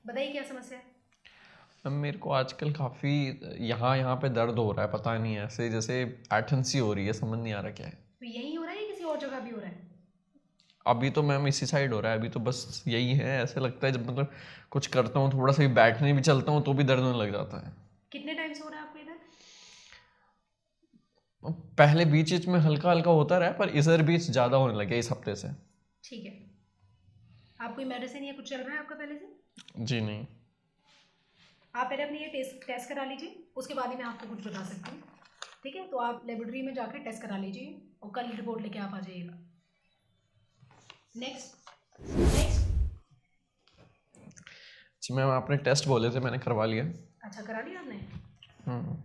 बताइए क्या समस्या है। अब मेरे को आजकल काफ़ी यहाँ पे दर्द हो रहा है, पता नहीं ऐसे जैसे ऐठन सी हो रही है, समझ नहीं आ रहा क्या है। तो यही हो रहा है या किसी और जगह भी हो रहा है? अभी तो मैम इसी साइड हो रहा है, अभी तो बस यही है। ऐसे लगता है जब मतलब कुछ करता हूँ, थोड़ा सा भी बैठने भी चलता हूँ तो भी दर्द होने लग जाता है। कितने टाइम से हो रहा है आपको इधर? पहले बीच बीच में हल्का हल्का होता रहा है, पर इधर बीच ज़्यादा होने लगे इस हफ्ते से। ठीक है। आप कोई मेडिसिन या कुछ चल रहा है आपका पहले से? जी नहीं। आप पहले अपनी ये टेस्ट करा लीजिए, उसके बाद ही मैं आपको कुछ बता सकती हूँ। ठीक है, तो आप लेबोरेटरी में जाकर टेस्ट करा लीजिए और कल रिपोर्ट लेके आप आ जाइएगा। Next next. जी मैम, आपने टेस्ट बोले थे, मैंने करवा लिया। अच्छा, करा लिया आपने? हम्म।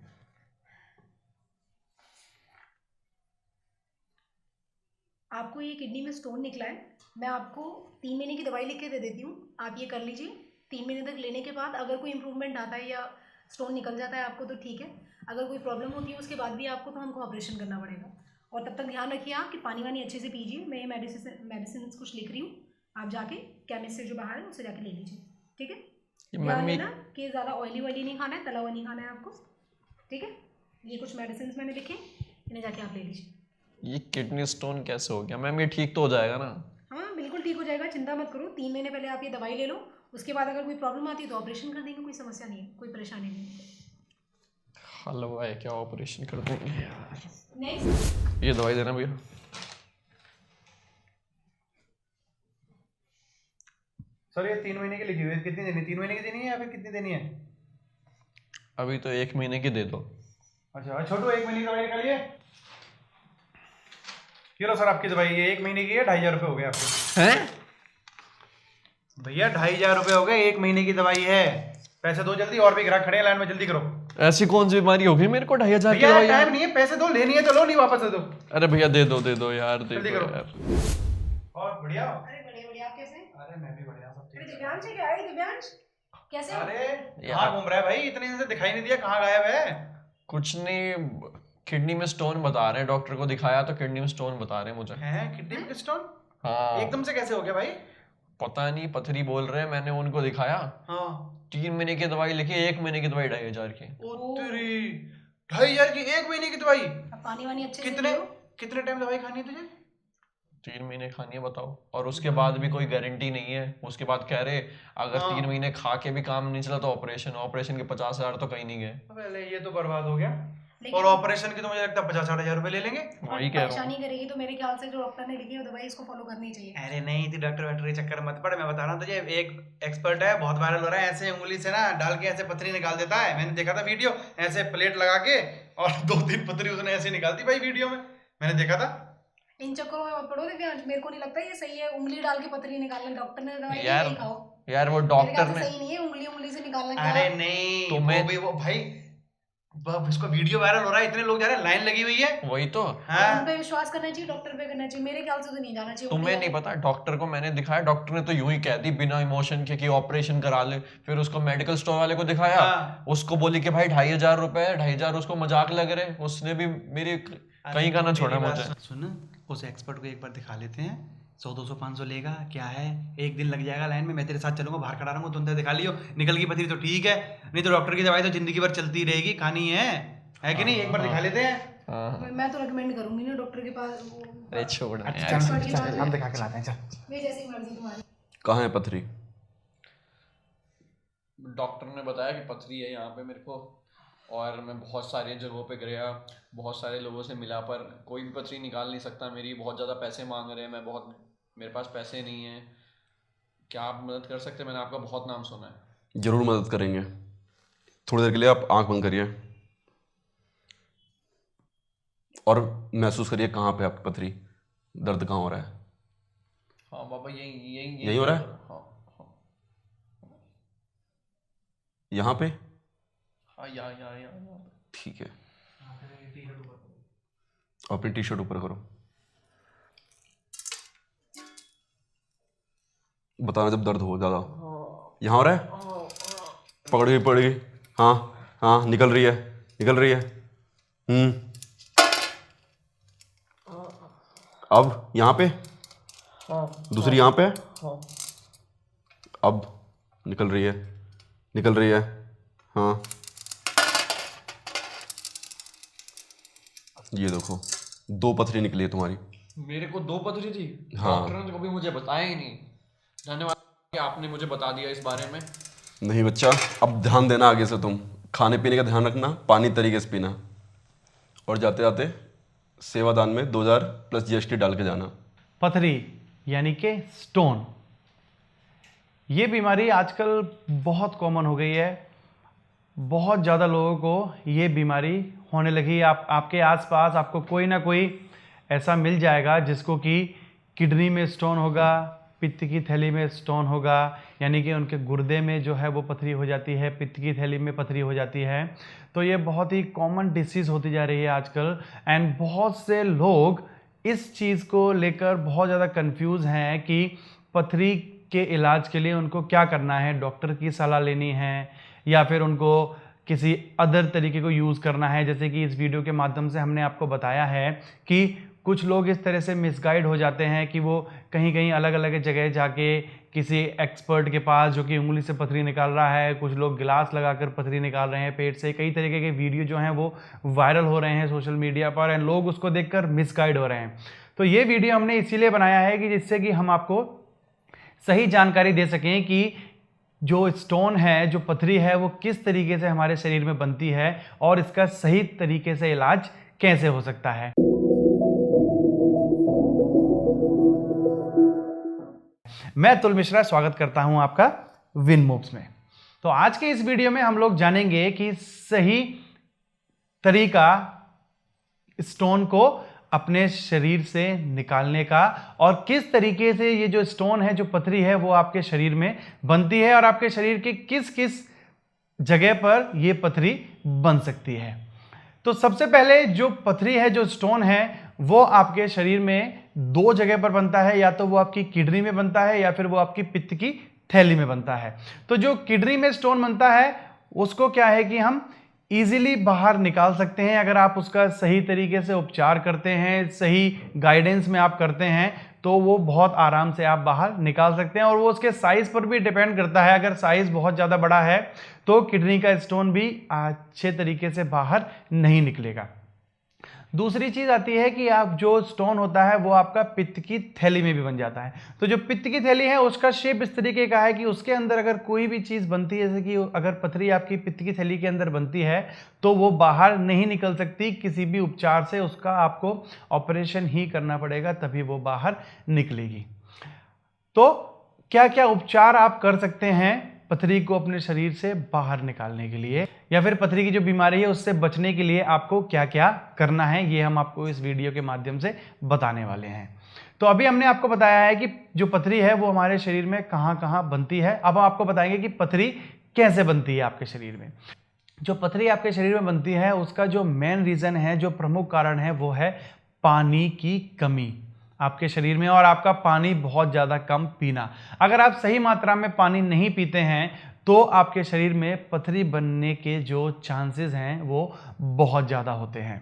आपको ये किडनी में स्टोन निकला है। मैं आपको 3 महीने की दवाई लिख के दे देती हूँ, आप ये कर लीजिए। 3 महीने तक लेने के बाद अगर कोई इंप्रूवमेंट आता है या स्टोन निकल जाता है आपको तो ठीक है, अगर कोई प्रॉब्लम होती है उसके बाद भी आपको तो हमको ऑपरेशन करना पड़ेगा। और तब तक ध्यान रखिए आप कि पानी वानी अच्छे से पीजिए। मैं ये मेडिसिन कुछ लिख रही हूँ, आप जाके केमिस्ट से जो बाहर है उससे जाके ले लीजिए। ठीक है, ध्यान मैम देना कि ज़्यादा ऑयली वायली नहीं खाना है, तला हुआ नहीं खाना है आपको। ठीक है, ये कुछ मेडिसिन मैंने लिखे, इन्हें जाके आप ले लीजिए। ये किडनी स्टोन कैसे हो गया मैम? ये ठीक तो हो जाएगा ना? हाँ बिल्कुल ठीक हो जाएगा, चिंता मत करो। 3 महीने पहले आप ये दवाई ले लो, उसके बाद अगर कोई प्रॉब्लम आती है तो ऑपरेशन कर देंगे, कोई समस्या नहीं है, कोई परेशानी नहीं है। हलवा है क्या, ऑपरेशन कर देंगे यार। नेक्स्ट। ये दवाई देना भैया। सर ये 3 महीने की लिखी हुई है, कितनी देनी है? 3 महीने की देनी है या फिर कितनी देनी है? अभी तो 1 महीने की दे दो। अच्छा छोटू, 1 महीने की दवाई निकालिए। ये लो सर आपकी दवाई, ये 1 महीने की है, 2500 रुपये हो गए आपके। हैं? भैया 2500 रुपये हो गए, 1 महीने की दवाई है। पैसे दो जल्दी, और भी ग्राहक खड़े हैं लाइन में, जल्दी करो। ऐसी कौन सी बीमारी होगी मेरे को 2500 की भैया दवाई टाइम यार? नहीं है, पैसे दो, लेनी है तो लो, नहीं वापस दे दो। अरे भैया दे दो यार, दे जल्दी दो करो। यार। और बढ़िया? अरे बढ़िया बढ़िया, आप कैसे हैं? अरे मैं भी बढ़िया, सब अरे ठीक है। दिव्यांश है क्या? अरे दिव्यांश कैसे हो? अरे कहाँ घूम रहा है भाई, इतने दिन से दिखाई नहीं दिया, कहाँ गायब है? कुछ नहीं, किडनी में स्टोन बता रहे हैं, डॉक्टर को दिखाया तो किडनी में स्टोन बता रहे हैं मुझे। हैं किडनी में स्टोन? हाँ। एकदम से कैसे हो गया भाई? पता नहीं, पथरी बोल रहे हैं, मैंने उनको दिखाया। हाँ। 3 महीने की दवाई लिखी, 1 महीने की दवाई 2500 की। ओ तेरी, 2500 की 1 महीने की दवाई? अब पानी वानी अच्छे से कितने पियो। कितने टाइम दवाई खानी है तुझे? 3 महीने खानी है बताओ, और उसके बाद भी कोई गारंटी नहीं है। उसके बाद कह रहे अगर हाँ। 3 महीने खा के भी काम नहीं चला तो ऑपरेशन के 50,000 तो कहीं नहीं गए। पहले ये तो बर्बाद हो गया। लेकिन और ऑपरेशन की तो मुझे लगता है 50-60 हज़ार रुपए ले लेंगे। वही कह रहा परेशानी हूँ। करेगी तो मेरे ख्याल से जो डॉक्टर ने लिखी है वो दवाई इसको फॉलो करनी चाहिए। अरे नहीं, तो डॉक्टर वॉक्टर के चक्कर मत पड़, मैं बता रहा हूँ तुझे, एक एक्सपर्ट है, बहुत वायरल हो रहा है, ऐसे उंगली से ना डाल के ऐसे पथरी निकाल देता है। मैंने देखा था वीडियो, ऐसे प्लेट लगा के और 2-3 पथरी उसने ऐसे निकालती भाई, वीडियो में मैंने देखा था। इन चक्करों में मत पड़ो दिव्यांश, मेरे को नहीं लगता ये सही है उंगली डाल के पथरी निकालना। डॉक्टर ने दवाई दी, यार यही खाओ। यार वो मेरे डॉक्टर ख्याल से ने, सही नहीं है उंगली उंगली से निकालना। क्या अरे नहीं, तुम्हें- वो भी वो भाई, इसको वीडियो वायरल हो रहा है, इतने लोग जा रहे हैं, लाइन लगी हुई है। वही तो। हाँ। उन पे विश्वास करना चाहिए, डॉक्टर पे करना चाहिए। मेरे ख्याल से तो नहीं जाना चाहिए। तुम्हें नहीं पता, डॉक्टर को मैंने दिखाया, डॉक्टर ने तो यूं ही कह दी बिना इमोशन के कि ऑपरेशन करा ले। फिर उसको मेडिकल स्टोर वाले को दिखाया, हाँ। उसको बोली कि भाई 2500 रुपए है, 2500, उसको मजाक लग रहे। उसने भी मेरी कहीं का ना छोड़ा मुझे। सुन, उस एक्सपर्ट को एक बार दिखा लेते हैं, 100-200-500 लेगा, क्या है, एक दिन लग जाएगा लाइन में, मैं तेरे साथ चलूंगा, बाहर खड़ा रहूंगा, तुम अंदर दिखा लियो, निकल गई पथरी तो ठीक है, नहीं तो डॉक्टर की दवाई तो जिंदगी भर चलती रहेगी, खानी है कि नहीं? एक बार दिखा लेते हैं। हाँ। मैं तो रिकमेंड करूंगी ना डॉक्टर के पास अरे छोड़ अच्छा यार। चल, हम दिखा के लाते हैं, चल। मेरी जैसी मर्जी तुम्हारी। कहाँ है पथरी? डॉक्टर ने बताया कि पथरी है यहाँ पे मेरे को, और मैं बहुत सारी जगहों पे गया, बहुत सारे लोगों से मिला, पर कोई भी पथरी निकाल नहीं सकता मेरी। बहुत ज़्यादा पैसे मांग रहे हैं, मेरे पास पैसे नहीं है। क्या आप मदद कर सकते हैं? मैंने आपका बहुत नाम सुना है। जरूर मदद करेंगे। थोड़ी देर के लिए आप आंख बंद करिए और महसूस करिए कहाँ पे आपकी पथरी, दर्द कहाँ हो रहा है। हाँ बाबा, यही हो रहा है? हाँ हाँ यहाँ पे? हाँ, यहाँ पे। ठीक है, अपनी टी शर्ट ऊपर करो। बताना जब दर्द हो ज़्यादा। यहाँ हो रहा है? पड़ गई। हाँ हाँ, निकल रही है। अब यहाँ पे? दूसरी यहाँ पे? अब निकल रही है, निकल रही है। हाँ ये देखो 2 पथरी निकली है तुम्हारी। मेरे को 2 पथरी थी? हाँ। डॉक्टर ने कभी मुझे बताया ही नहीं। धन्यवाद कि आपने मुझे बता दिया इस बारे में। नहीं बच्चा, अब ध्यान देना आगे से, तुम खाने पीने का ध्यान रखना, पानी तरीके से पीना, और जाते जाते सेवादान में 2000 प्लस GST डाल के जाना। पथरी यानी कि स्टोन, ये बीमारी आजकल बहुत कॉमन हो गई है। बहुत ज़्यादा लोगों को ये बीमारी होने लगी। आपके आसपास आपको कोई ना कोई ऐसा मिल जाएगा जिसको कि किडनी में स्टोन होगा, पित्त की थैली में स्टोन होगा, यानी कि उनके गुर्दे में जो है वो पथरी हो जाती है, पित्त की थैली में पथरी हो जाती है। तो ये बहुत ही कॉमन डिसीज़ होती जा रही है आजकल। एंड बहुत से लोग इस चीज़ को लेकर बहुत ज़्यादा कंफ्यूज हैं कि पथरी के इलाज के लिए उनको क्या करना है, डॉक्टर की सलाह लेनी है या फिर उनको किसी अदर तरीके को यूज़ करना है। जैसे कि इस वीडियो के माध्यम से हमने आपको बताया है कि कुछ लोग इस तरह से मिसगाइड हो जाते हैं कि वो कहीं कहीं अलग अलग जगह जाके किसी एक्सपर्ट के पास जो कि उंगली से पथरी निकाल रहा है, कुछ लोग गिलास लगाकर पथरी निकाल रहे हैं पेट से। कई तरीके के वीडियो जो हैं वो वायरल हो रहे हैं सोशल मीडिया पर एंड लोग उसको देखकर मिसगाइड हो रहे हैं। तो ये वीडियो हमने इसीलिए बनाया है कि जिससे कि हम आपको सही जानकारी दे सकें कि जो स्टोन है, जो पथरी है, वो किस तरीके से हमारे शरीर में बनती है और इसका सही तरीके से इलाज कैसे हो सकता है। मैं अतुल मिश्रा स्वागत करता हूं आपका विन मूव्स में। तो आज के इस वीडियो में हम लोग जानेंगे कि सही तरीका स्टोन को अपने शरीर से निकालने का और किस तरीके से ये जो स्टोन है, जो पथरी है, वो आपके शरीर में बनती है और आपके शरीर के किस किस जगह पर ये पथरी बन सकती है। तो सबसे पहले जो पथरी है, जो स्टोन है, वो आपके शरीर में 2 जगह पर बनता है। या तो वो आपकी किडनी में बनता है या फिर वो आपकी पित्त की थैली में बनता है। तो जो किडनी में स्टोन बनता है उसको क्या है कि हम इजीली बाहर निकाल सकते हैं अगर आप उसका सही तरीके से उपचार करते हैं, सही गाइडेंस में आप करते हैं तो वो बहुत आराम से आप बाहर निकाल सकते हैं। और वो उसके साइज पर भी डिपेंड करता है। अगर साइज बहुत ज़्यादा बड़ा है तो किडनी का स्टोन भी अच्छे तरीके से बाहर नहीं निकलेगा। दूसरी चीज आती है कि आप जो स्टोन होता है वो आपका पित्त की थैली में भी बन जाता है। तो जो पित्त की थैली है उसका शेप इस तरीके का है कि उसके अंदर अगर कोई भी चीज बनती है, जैसे कि अगर पथरी आपकी पित्त की थैली के अंदर बनती है तो वो बाहर नहीं निकल सकती किसी भी उपचार से। उसका आपको ऑपरेशन ही करना पड़ेगा तभी वो बाहर निकलेगी। तो क्या क्या उपचार आप कर सकते हैं पथरी को अपने शरीर से बाहर निकालने के लिए, या फिर पथरी की जो बीमारी है उससे बचने के लिए आपको क्या क्या करना है, ये हम आपको इस वीडियो के माध्यम से बताने वाले हैं। तो अभी हमने आपको बताया है कि जो पथरी है वो हमारे शरीर में कहाँ कहाँ बनती है। अब हम आपको बताएंगे कि पथरी कैसे बनती है आपके शरीर में। जो पथरी आपके शरीर में बनती है उसका जो मेन रीजन है, जो प्रमुख कारण है, वो है पानी की कमी आपके शरीर में और आपका पानी बहुत ज़्यादा कम पीना। अगर आप सही मात्रा में पानी नहीं पीते हैं तो आपके शरीर में पथरी बनने के जो चांसेस हैं वो बहुत ज़्यादा होते हैं।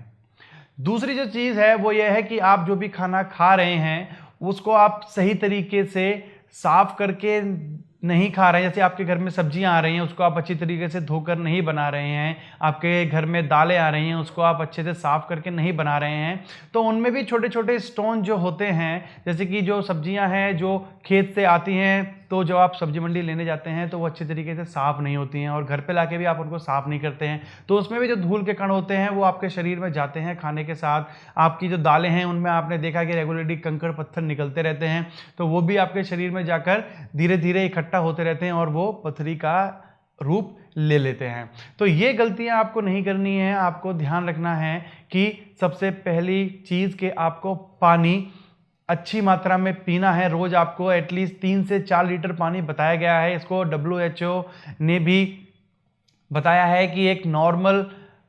दूसरी जो चीज़ है वो ये है कि आप जो भी खाना खा रहे हैं उसको आप सही तरीके से साफ करके नहीं खा रहे हैं। जैसे आपके घर में सब्जियां आ रही हैं उसको आप अच्छी तरीके से धोकर नहीं बना रहे हैं, आपके घर में दालें आ रही हैं उसको आप अच्छे से साफ करके नहीं बना रहे हैं, तो उनमें भी छोटे छोटे स्टोन जो होते हैं, जैसे कि जो सब्जियां हैं जो खेत से आती हैं तो जब आप सब्जी मंडी लेने जाते हैं तो वो अच्छे तरीके से साफ़ नहीं होती हैं और घर पे लाके भी आप उनको साफ़ नहीं करते हैं, तो उसमें भी जो धूल के कण होते हैं वो आपके शरीर में जाते हैं खाने के साथ। आपकी जो दालें हैं उनमें आपने देखा कि रेगुलरली कंकड़ पत्थर निकलते रहते हैं, तो वो भी आपके शरीर में जाकर धीरे धीरे इकट्ठा होते रहते हैं और वो पथरी का रूप ले लेते हैं। तो ये गलतियां आपको नहीं करनी है। आपको ध्यान रखना है कि सबसे पहली चीज़ कि आपको पानी अच्छी मात्रा में पीना है। रोज आपको एटलीस्ट 3 से 4 लीटर पानी बताया गया है। इसको WHO ने भी बताया है कि एक नॉर्मल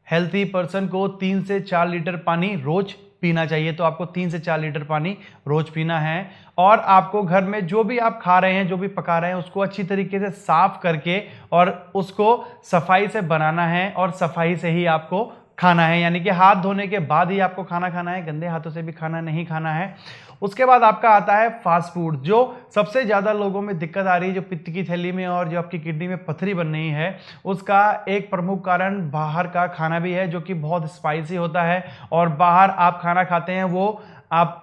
हेल्थी पर्सन को 3 से 4 लीटर पानी रोज पीना चाहिए। तो आपको 3 से 4 लीटर पानी रोज पीना है और आपको घर में जो भी आप खा रहे हैं, जो भी पका रहे हैं, उसको अच्छी तरीके से साफ करके और उसको सफाई से बनाना है और सफाई से ही आपको खाना है, यानी कि हाथ धोने के बाद ही आपको खाना खाना है, गंदे हाथों से भी खाना नहीं खाना है। उसके बाद आपका आता है फास्ट फूड, जो सबसे ज़्यादा लोगों में दिक्कत आ रही है, जो पित्त की थैली में और जो आपकी किडनी में पथरी बन रही है, उसका एक प्रमुख कारण बाहर का खाना भी है, जो कि बहुत स्पाइसी होता है। और बाहर आप खाना खाते हैं वो आप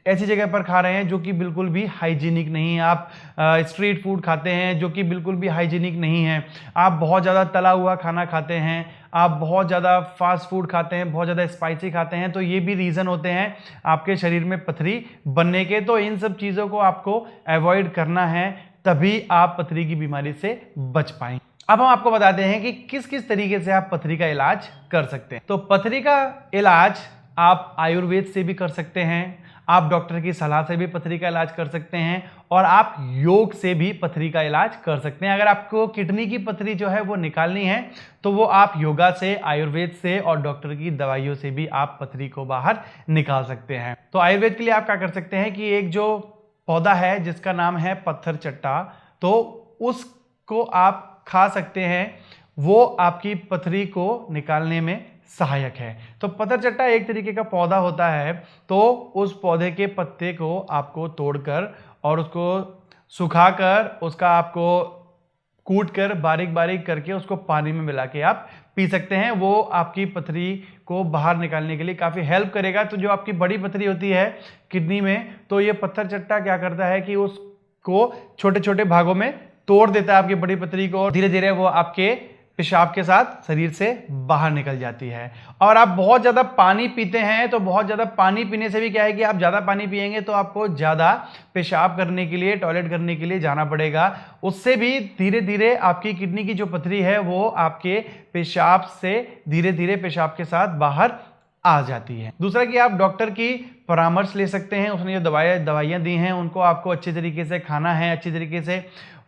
ऐसी जगह पर खा रहे हैं जो कि बिल्कुल भी हाइजीनिक नहीं है। आप स्ट्रीट फूड खाते हैं जो कि बिल्कुल भी हाइजीनिक नहीं है। आप बहुत ज़्यादा तला हुआ खाना खाते हैं, आप बहुत ज़्यादा फास्ट फूड खाते हैं, बहुत ज़्यादा स्पाइसी खाते हैं, तो ये भी रीज़न होते हैं आपके शरीर में पथरी बनने के। तो इन सब चीज़ों को आपको अवॉइड करना है, तभी आप पथरी की बीमारी से बच पाएंगे। अब हम आपको बताते हैं कि किस किस तरीके से आप पथरी का इलाज कर सकते हैं। तो पथरी का इलाज आप आयुर्वेद से भी कर सकते हैं, आप डॉक्टर की सलाह से भी पथरी का इलाज कर सकते हैं, और आप योग से भी पथरी का इलाज कर सकते हैं। अगर आपको किडनी की पथरी जो है वो निकालनी है तो वो आप योगा से, आयुर्वेद से और डॉक्टर की दवाइयों से भी आप पथरी को बाहर निकाल सकते हैं। तो आयुर्वेद के लिए आप क्या कर सकते हैं कि एक जो पौधा है जिसका नाम है पत्थर चट्टा, तो उसको आप खा सकते हैं, वो आपकी पथरी को निकालने में सहायक है। तो पत्थर चट्टा एक तरीके का पौधा होता है, तो उस पौधे के पत्ते को आपको तोड़कर और उसको सुखाकर, उसका आपको कूट कर बारीक बारीक करके उसको पानी में मिला के आप पी सकते हैं। वो आपकी पथरी को बाहर निकालने के लिए काफ़ी हेल्प करेगा। तो जो आपकी बड़ी पथरी होती है किडनी में, तो ये पत्थर चट्टा क्या करता है कि उसको छोटे छोटे भागों में तोड़ देता है आपकी बड़ी पथरी को, और धीरे धीरे वो आपके पेशाब के साथ शरीर से बाहर निकल जाती है। और आप बहुत ज़्यादा पानी पीते हैं, तो बहुत ज़्यादा पानी पीने से भी क्या है कि आप ज़्यादा पानी पिएंगे तो आपको ज़्यादा पेशाब करने के लिए, टॉयलेट करने के लिए जाना पड़ेगा। उससे भी धीरे धीरे आपकी किडनी की जो पथरी है वो आपके पेशाब से धीरे धीरे पेशाब के साथ बाहर आ जाती है। दूसरा कि आप डॉक्टर की परामर्श ले सकते हैं, उसने जो दवाइयाँ दी हैं उनको आपको अच्छे तरीके से खाना है, अच्छी तरीके से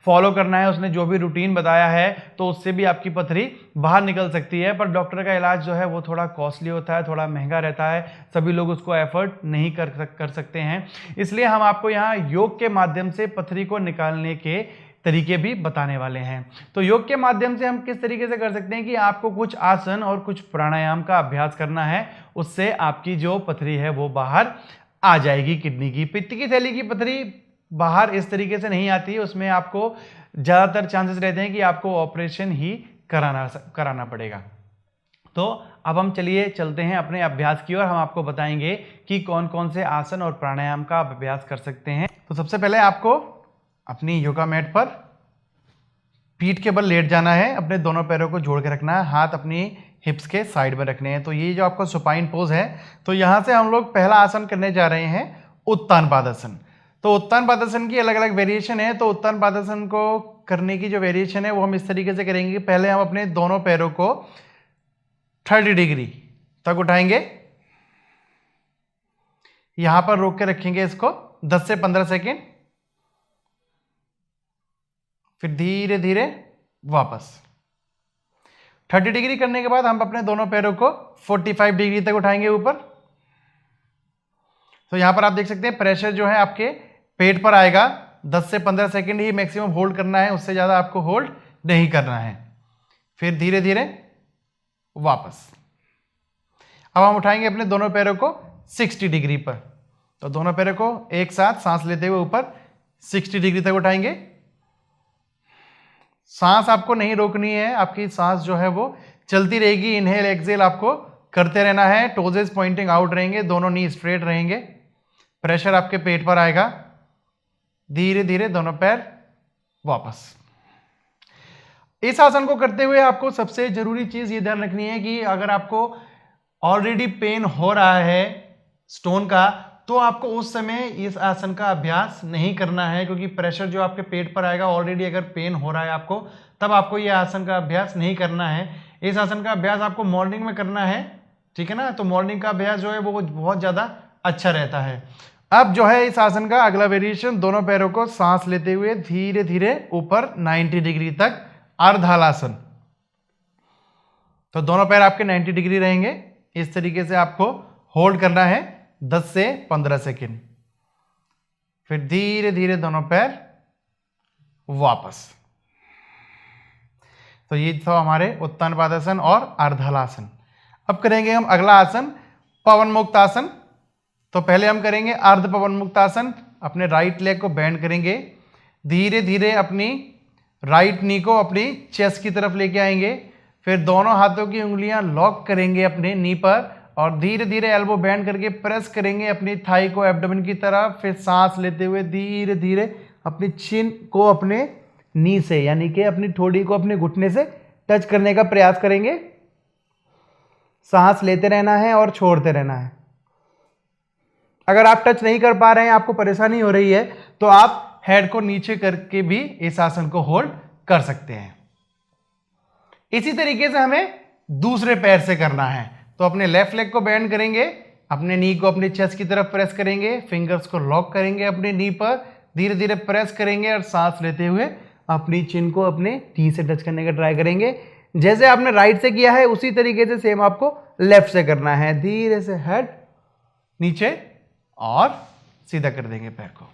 फॉलो करना है, उसने जो भी रूटीन बताया है, तो उससे भी आपकी पथरी बाहर निकल सकती है। पर डॉक्टर का इलाज जो है वो थोड़ा कॉस्टली होता है, थोड़ा महंगा रहता है, सभी लोग उसको एफर्ट नहीं कर सकते हैं। इसलिए हम आपको यहाँ योग के माध्यम से पथरी को निकालने के तरीके भी बताने वाले हैं। तो योग के माध्यम से हम किस तरीके से कर सकते हैं कि आपको कुछ आसन और कुछ प्राणायाम का अभ्यास करना है, उससे आपकी जो पथरी है वो बाहर आ जाएगी। किडनी की, पित्त की थैली की पथरी बाहर इस तरीके से नहीं आती है, उसमें आपको ज़्यादातर चांसेस रहते हैं कि आपको ऑपरेशन ही कराना पड़ेगा। तो अब हम चलते हैं अपने अभ्यास की ओर। हम आपको बताएंगे कि कौन कौन से आसन और प्राणायाम का आप अभ्यास कर सकते हैं। तो सबसे पहले आपको अपनी योगा मैट पर पीठ के बल लेट जाना है, अपने दोनों पैरों को जोड़ के रखना है, हाथ अपनी हिप्स के साइड में रखने हैं। तो ये जो आपका सुपाइन पोज है, तो यहाँ से हम लोग पहला आसन करने जा रहे हैं उत्तान पादासन। तो उत्तान पादासन की अलग अलग वेरिएशन है। तो उत्तान पादासन को करने की जो वेरिएशन है वो हम इस तरीके से करेंगे कि पहले हम अपने दोनों पैरों को 30 डिग्री तक उठाएंगे, यहां पर रोक के रखेंगे इसको 10 से 15 सेकेंड, फिर धीरे धीरे वापस 30 डिग्री करने के बाद हम अपने दोनों पैरों को 45 डिग्री तक उठाएंगे ऊपर। तो यहां पर आप देख सकते हैं प्रेशर जो है आपके पेट पर आएगा। 10 से 15 सेकेंड ही मैक्सिमम होल्ड करना है, उससे ज़्यादा आपको होल्ड नहीं करना है। फिर धीरे धीरे वापस। अब हम उठाएंगे अपने दोनों पैरों को 60 डिग्री पर। तो दोनों पैरों को एक साथ सांस लेते हुए ऊपर 60 डिग्री तक उठाएंगे। सांस आपको नहीं रोकनी है, आपकी सांस जो है वो चलती रहेगी। इनहेल एक्सेल आपको करते रहना है। टोजेस पॉइंटिंग आउट रहेंगे, दोनों नी स्ट्रेट रहेंगे। प्रेशर आपके पेट पर आएगा। धीरे धीरे दोनों पैर वापस। इस आसन को करते हुए आपको सबसे जरूरी चीज ये ध्यान रखनी है कि अगर आपको ऑलरेडी पेन हो रहा है स्टोन का, तो आपको उस समय इस आसन का अभ्यास नहीं करना है, क्योंकि प्रेशर जो आपके पेट पर आएगा, ऑलरेडी अगर पेन हो रहा है आपको, तब आपको यह आसन का अभ्यास नहीं करना है। इस आसन का अभ्यास आपको मॉर्निंग में करना है, ठीक है ना। तो मॉर्निंग का अभ्यास जो है वो बहुत ज्यादा अच्छा रहता है। अब जो है इस आसन का अगला वेरिएशन, दोनों पैरों को सांस लेते हुए धीरे धीरे ऊपर 90 डिग्री तक अर्धहलासन। तो दोनों पैर आपके 90 डिग्री रहेंगे। इस तरीके से आपको होल्ड करना है 10 से 15 सेकेंड। फिर धीरे धीरे दोनों पैर वापस। तो ये था हमारे उत्तान पादासन और अर्धहलासन। अब करेंगे हम अगला आसन पवन मुक्त आसन। तो पहले हम करेंगे अर्ध पवन मुक्त आसन। अपने राइट लेग को बेंड करेंगे, धीरे धीरे अपनी राइट नी को अपनी चेस्ट की तरफ लेके आएंगे, फिर दोनों हाथों की उंगलियां लॉक करेंगे अपने नी पर और धीरे धीरे एल्बो बेंड करके प्रेस करेंगे अपनी थाई को एब्डोमेन की तरफ। फिर सांस लेते हुए धीरे धीरे अपनी चिन को अपने नी से यानी कि अपनी ठोड़ी को अपने घुटने से टच करने का प्रयास करेंगे। सांस लेते रहना है और छोड़ते रहना है। अगर आप टच नहीं कर पा रहे हैं, आपको परेशानी हो रही है, तो आप हेड को नीचे करके भी इस आसन को होल्ड कर सकते हैं। इसी तरीके से हमें दूसरे पैर से करना है। तो अपने लेफ्ट लेग को बेंड करेंगे, अपने नी को अपनी चेस्ट की तरफ प्रेस करेंगे, फिंगर्स को लॉक करेंगे अपने नी पर, धीरे धीरे प्रेस करेंगे और सांस लेते हुए अपनी चिन को अपने नी से टच करने का ट्राई करेंगे। जैसे आपने राइट से किया है उसी तरीके से सेम आपको लेफ्ट से करना है। धीरे से हेड नीचे और सीधा कर देंगे पैर को।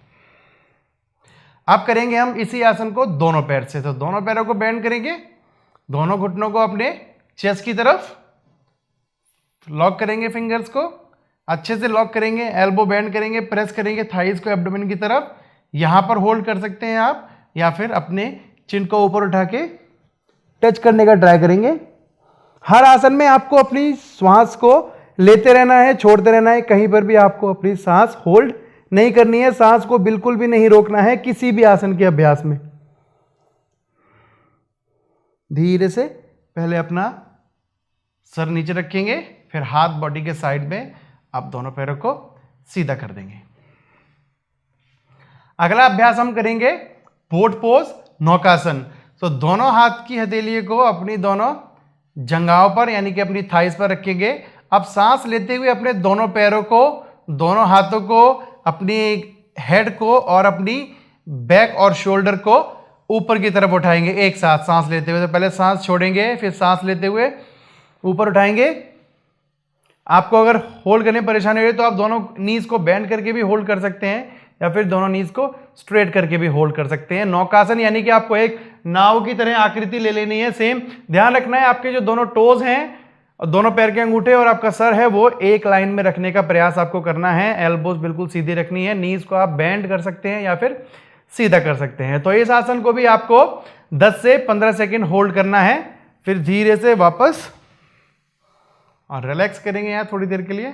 अब करेंगे हम इसी आसन को दोनों पैर से। तो दोनों पैरों को बेंड करेंगे, दोनों घुटनों को अपने चेस्ट की तरफ लॉक करेंगे, फिंगर्स को अच्छे से लॉक करेंगे, एल्बो बेंड करेंगे, प्रेस करेंगे थाइज को एब्डोमेन की तरफ। यहां पर होल्ड कर सकते हैं आप, या फिर अपने चिन को ऊपर उठा के टच करने का ट्राई करेंगे। हर आसन में आपको अपनी श्वास को लेते रहना है, छोड़ते रहना है। कहीं पर भी आपको अपनी सांस होल्ड नहीं करनी है, सांस को बिल्कुल भी नहीं रोकना है किसी भी आसन के अभ्यास में। धीरे से पहले अपना सर नीचे रखेंगे, फिर हाथ बॉडी के साइड में आप दोनों पैरों को सीधा कर देंगे। अगला अभ्यास हम करेंगे बोट पोज नौकासन। तो दोनों हाथ की हथेली को अपनी दोनों जंघाओं पर यानी कि अपनी थाइस पर रखेंगे। अब सांस लेते हुए अपने दोनों पैरों को, दोनों हाथों को, अपनी हेड को और अपनी बैक और शोल्डर को ऊपर की तरफ उठाएंगे एक साथ सांस लेते हुए। तो पहले सांस छोड़ेंगे, फिर सांस लेते हुए ऊपर उठाएंगे। आपको अगर होल्ड करने में परेशानी हो रही है तो आप दोनों नीज को बेंड करके भी होल्ड कर सकते हैं, या फिर दोनों नीज को स्ट्रेट करके भी होल्ड कर सकते हैं। नौकासन यानी कि आपको एक नाव की तरह आकृति ले लेनी है। सेम ध्यान रखना है, आपके जो दोनों टोज हैं, दोनों पैर के अंगूठे और आपका सर है, वो एक लाइन में रखने का प्रयास आपको करना है। एल्बोज बिल्कुल सीधी रखनी है, नीज को आप बेंड कर सकते हैं या फिर सीधा कर सकते हैं। तो इस आसन को भी आपको 10 से 15 सेकेंड होल्ड करना है, फिर धीरे से वापस और रिलैक्स करेंगे यहां थोड़ी देर के लिए।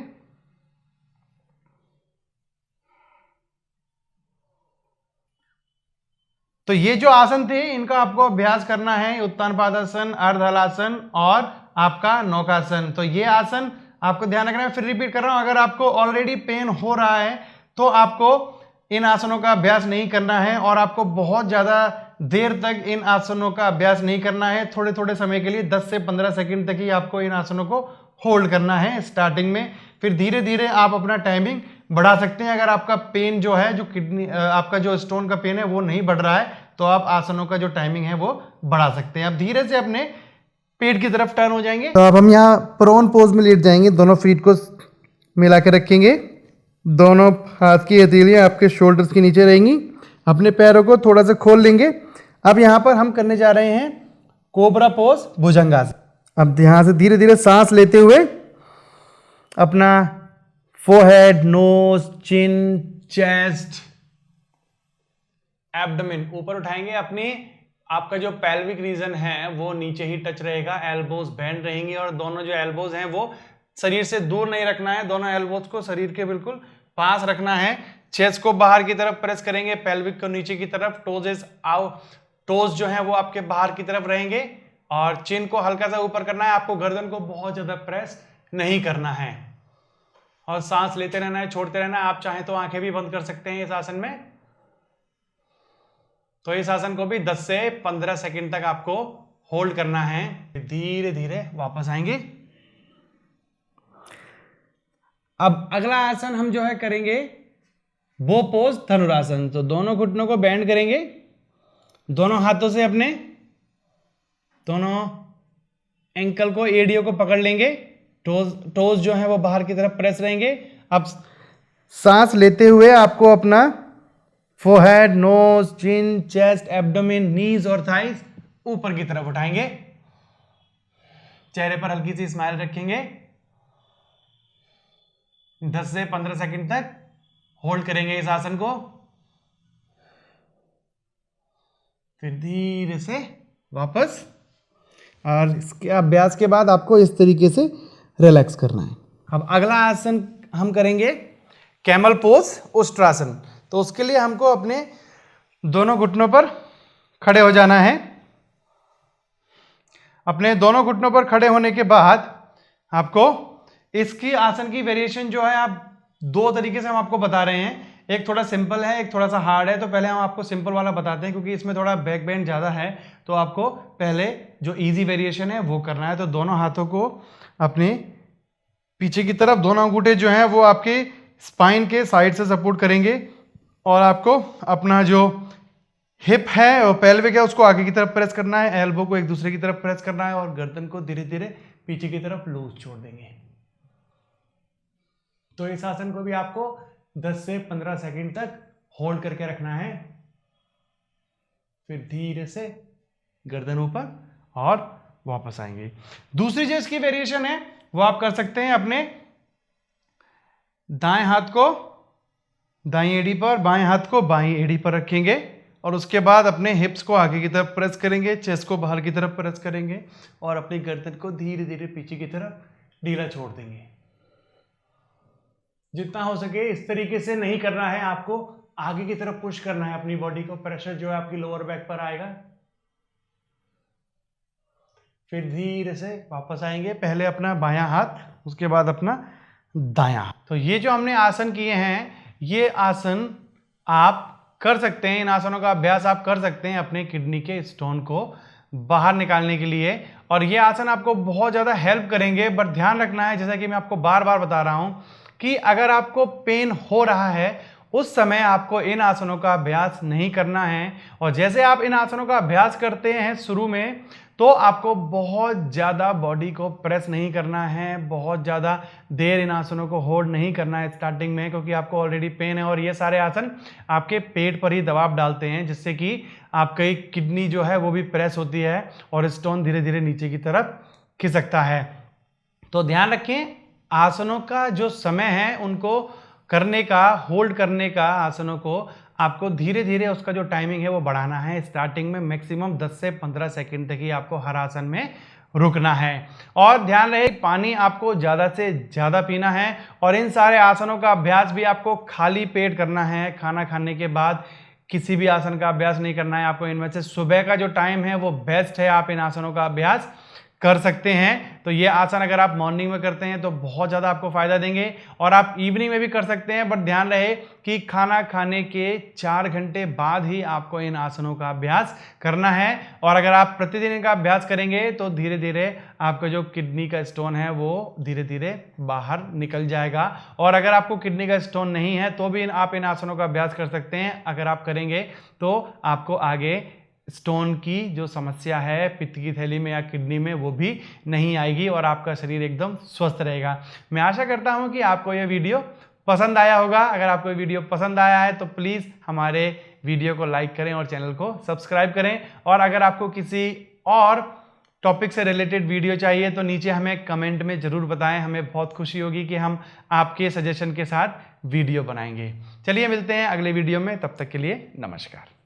तो ये जो आसन थे इनका आपको अभ्यास करना है, उत्तान पादासन, अर्ध हलासन और आपका नौकासन। तो ये आसन आपको ध्यान रखना है। फिर रिपीट कर रहा हूं, अगर आपको ऑलरेडी पेन हो रहा है तो आपको इन आसनों का अभ्यास नहीं करना है, और आपको बहुत ज्यादा देर तक इन आसनों का अभ्यास नहीं करना है। थोड़े थोड़े समय के लिए 10 से 15 सेकंड तक ही आपको इन आसनों को होल्ड करना है स्टार्टिंग में। फिर धीरे धीरे आप अपना टाइमिंग बढ़ा सकते हैं। अगर आपका पेन जो है, जो किडनी आपका जो स्टोन का पेन है वो नहीं बढ़ रहा है, तो आप आसनों का जो टाइमिंग है वो बढ़ा सकते हैं। आप धीरे से अपने पेट की तरफ टर्न हो जाएंगे। तो अब हम यहाँ प्रोन पोज में लेट जाएंगे, दोनों फीट को मिला के रखेंगे, दोनों हाथ की हथेलियां आपके शोल्डर्स के नीचे रहेंगी, अपने पैरों को थोड़ा सा खोल लेंगे। अब यहाँ पर हम करने जा रहे हैं कोबरा पोज भुजंगासन। अब यहाँ से धीरे धीरे सांस लेते हुए अपना फोरहेड, नोज, चिन, चेस्ट, एब्डोमेन ऊपर उठाएंगे। अपनी आपका जो पेल्विक रीजन है वो नीचे ही टच रहेगा, एल्बोज बेंड रहेंगी, और दोनों जो एल्बोज हैं वो शरीर से दूर नहीं रखना है, दोनों एल्बोज को शरीर के बिल्कुल पास रखना है। चेस्ट को बाहर की तरफ प्रेस करेंगे, पेल्विक को नीचे की तरफ, टोज जो है वो आपके बाहर की तरफ रहेंगे, और चिन को हल्का सा ऊपर करना है। आपको गर्दन को बहुत ज्यादा प्रेस नहीं करना है, और सांस लेते रहना है, छोड़ते रहना है। आप चाहें तो आंखें भी बंद कर सकते हैं इस आसन में। तो इस आसन को भी 10 से 15 सेकंड तक आपको होल्ड करना है। धीरे धीरे वापस आएंगे। अब अगला आसन हम जो है करेंगे बो पोज धनुरासन। तो दोनों घुटनों को बेंड करेंगे, दोनों हाथों से अपने दोनों एंकल को, एडियो को पकड़ लेंगे, टोज जो है वो बाहर की तरफ प्रेस रहेंगे। अब सांस लेते हुए आपको अपना फोरहेड, नोज, चिन, चेस्ट, एब्डोमेन, नीज और थाइस ऊपर की तरफ उठाएंगे। चेहरे पर हल्की सी स्माइल रखेंगे, 10 से 15 सेकंड तक होल्ड करेंगे इस आसन को, फिर धीरे से वापस, और इसके अभ्यास के बाद आपको इस तरीके से रिलैक्स करना है। अब अगला आसन हम करेंगे कैमल पोज उष्ट्रासन। तो उसके लिए हमको अपने दोनों घुटनों पर खड़े हो जाना है। अपने दोनों घुटनों पर खड़े होने के बाद आपको इसकी आसन की वेरिएशन जो है, आप दो तरीके से हम आपको बता रहे हैं, एक थोड़ा सिंपल है, एक थोड़ा सा हार्ड है। तो पहले हम आपको सिंपल वाला बताते हैं, क्योंकि इसमें थोड़ा बैक बेंड ज़्यादा है, तो आपको पहले जो इजी वेरिएशन है वो करना है। तो दोनों हाथों को अपने पीछे की तरफ, दोनों अंगूठे जो हैं वो आपके स्पाइन के साइड से सपोर्ट करेंगे, और आपको अपना जो हिप है और पेल्विक है उसको आगे की तरफ प्रेस करना है, एल्बो को एक दूसरे की तरफ प्रेस करना है, और गर्दन को धीरे धीरे पीछे की तरफ लूज छोड़ देंगे। तो इस आसन को भी आपको 10 से 15 सेकंड तक होल्ड करके रखना है। फिर धीरे से गर्दन ऊपर और वापस आएंगे। दूसरी जो इसकी वेरिएशन है वो आप कर सकते हैं, अपने दाएं हाथ को दाईं एड़ी पर, बाएं हाथ को बाईं एड़ी पर रखेंगे, और उसके बाद अपने हिप्स को आगे की तरफ प्रेस करेंगे, चेस्ट को बाहर की तरफ प्रेस करेंगे, और अपनी गर्दन को धीरे धीरे पीछे की तरफ ढीला छोड़ देंगे। जितना हो सके इस तरीके से नहीं करना है, आपको आगे की तरफ पुश करना है अपनी बॉडी को। प्रेशर जो है आपकी लोअर बैक पर आएगा। फिर धीरे से वापस आएंगे, पहले अपना बायां हाथ, उसके बाद अपना दायां हाथ। तो ये जो हमने आसन किए हैं, ये आसन आप कर सकते हैं, इन आसनों का अभ्यास आप कर सकते हैं अपने किडनी के स्टोन को बाहर निकालने के लिए, और ये आसन आपको बहुत ज़्यादा हेल्प करेंगे। बट ध्यान रखना है, जैसा कि मैं आपको बार बार बता रहा हूँ, कि अगर आपको पेन हो रहा है उस समय आपको इन आसनों का अभ्यास नहीं करना है। और जैसे आप इन आसनों का अभ्यास करते हैं शुरू में, तो आपको बहुत ज़्यादा बॉडी को प्रेस नहीं करना है, बहुत ज़्यादा देर इन आसनों को होल्ड नहीं करना है स्टार्टिंग में, क्योंकि आपको ऑलरेडी पेन है। और ये सारे आसन आपके पेट पर ही दबाव डालते हैं, जिससे कि आपकी किडनी जो है वो भी प्रेस होती है और स्टोन धीरे धीरे नीचे की तरफ खिसकता है। तो ध्यान रखें, आसनों का जो समय है उनको करने का, होल्ड करने का, आसनों को आपको धीरे धीरे उसका जो टाइमिंग है वो बढ़ाना है। स्टार्टिंग में मैक्सिमम 10 से 15 सेकंड तक ही आपको हर आसन में रुकना है। और ध्यान रहे, पानी आपको ज़्यादा से ज़्यादा पीना है, और इन सारे आसनों का अभ्यास भी आपको खाली पेट करना है। खाना खाने के बाद किसी भी आसन का अभ्यास नहीं करना है आपको। इनमें से सुबह का जो टाइम है वो बेस्ट है, आप इन आसनों का अभ्यास कर सकते हैं। तो ये आसन अगर आप मॉर्निंग में करते हैं तो बहुत ज़्यादा आपको फायदा देंगे, और आप इवनिंग में भी कर सकते हैं। बट ध्यान रहे कि खाना खाने के 4 घंटे बाद ही आपको इन आसनों का अभ्यास करना है। और अगर आप प्रतिदिन इनका अभ्यास करेंगे तो धीरे धीरे आपका जो किडनी का स्टोन है वो धीरे धीरे बाहर निकल जाएगा। और अगर आपको किडनी का स्टोन नहीं है तो भी आप इन आसनों का अभ्यास कर सकते हैं। अगर आप करेंगे तो आपको आगे स्टोन की जो समस्या है पित्त की थैली में या किडनी में, वो भी नहीं आएगी, और आपका शरीर एकदम स्वस्थ रहेगा। मैं आशा करता हूं कि आपको यह वीडियो पसंद आया होगा। अगर आपको ये वीडियो पसंद आया है तो प्लीज़ हमारे वीडियो को लाइक करें और चैनल को सब्सक्राइब करें। और अगर आपको किसी और टॉपिक से रिलेटेड वीडियो चाहिए तो नीचे हमें कमेंट में ज़रूर बताएं, हमें बहुत खुशी होगी कि हम आपके सजेशन के साथ वीडियो बनाएंगे। चलिए मिलते हैं अगले वीडियो में, तब तक के लिए नमस्कार।